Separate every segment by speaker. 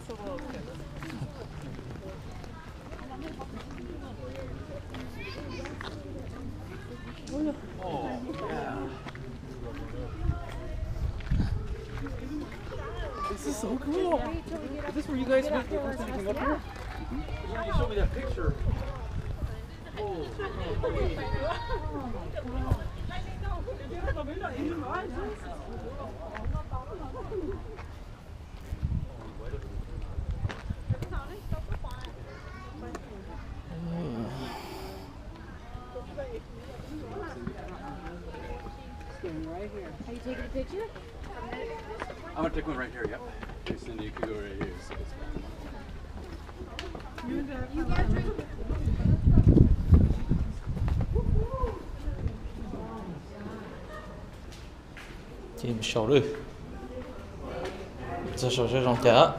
Speaker 1: This is so cool. Is this where you guys went the first time you came up here? You showed me that picture.
Speaker 2: Right here. Are you taking a picture?
Speaker 1: I'm gonna take one right here, yep. Okay, Cindy, you can go right here. So
Speaker 2: You got a drink?
Speaker 3: 接手嘞，这手这种夹。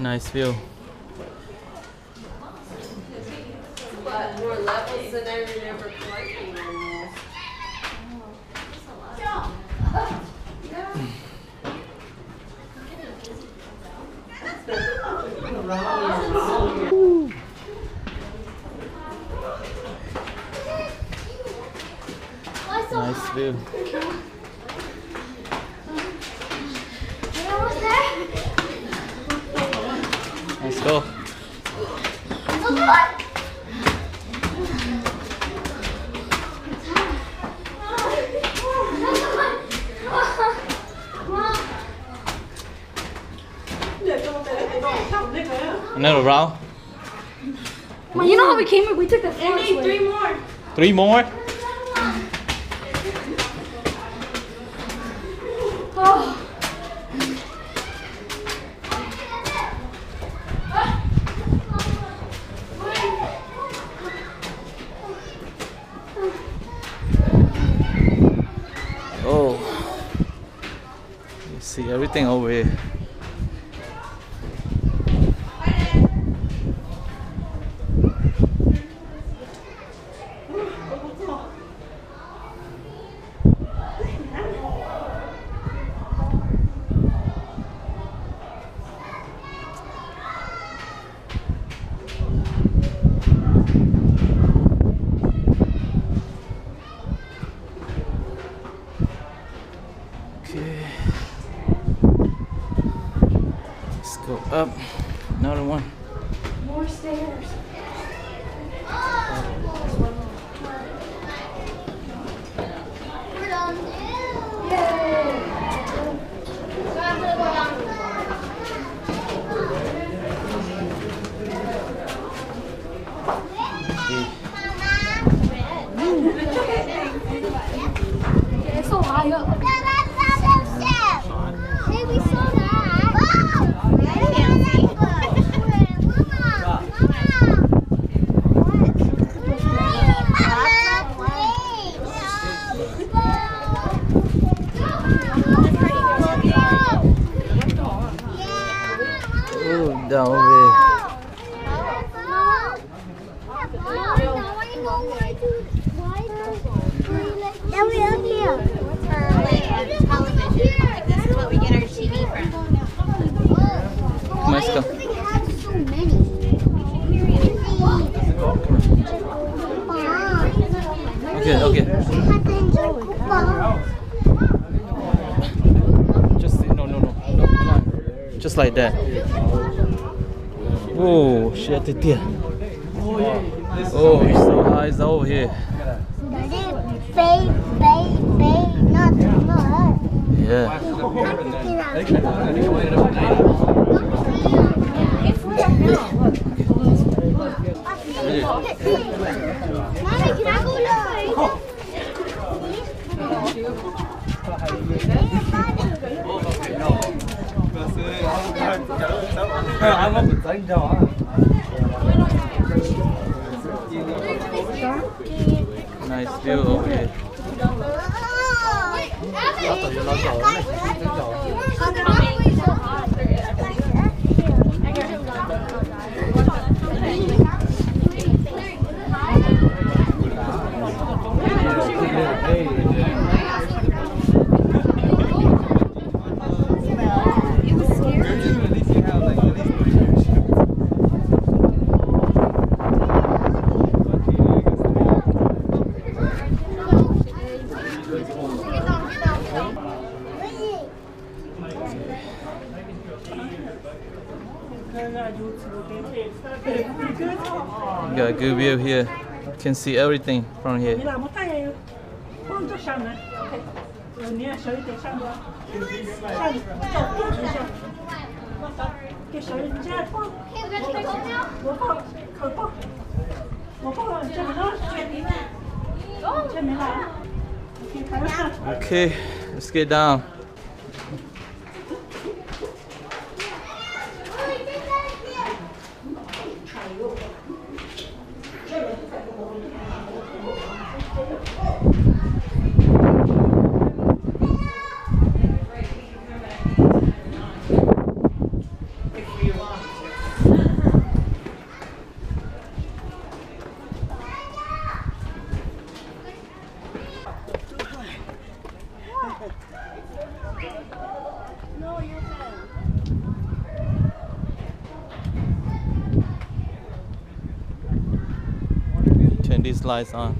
Speaker 3: Nice view.
Speaker 4: But more levels than I remember collecting almost.
Speaker 3: Nice view. Let's go. Another round?
Speaker 2: You know how we came here? We took the first way.
Speaker 4: Three more.
Speaker 3: 3 more?
Speaker 2: Oh.
Speaker 3: Oh. You see everything over here. Okay. Let's go up. Another one.
Speaker 2: More stairs. We're done. Yay! It's so high up.
Speaker 5: Hey, we saw that.
Speaker 3: Oh, down over here.
Speaker 5: Now we're up here.
Speaker 4: Television. Like this is what we get our TV from.
Speaker 3: Let's go.
Speaker 5: We have so many.
Speaker 3: Okay, okay. Just no. Climb. Just like that. Oh, shit, dear. Oh, it's so high, it's over here.
Speaker 5: Not too much.
Speaker 3: Yeah.
Speaker 5: Mommy, can I go look?
Speaker 3: Nice view over here. You got a good view here. Can see everything from here.
Speaker 6: 你那么大也光着上呢，你要小一点上的，上到肚子上，给小一点这放，我放可放，我放这么多，这没来，还有上。
Speaker 3: Okay, let's get down. Turn these lights on.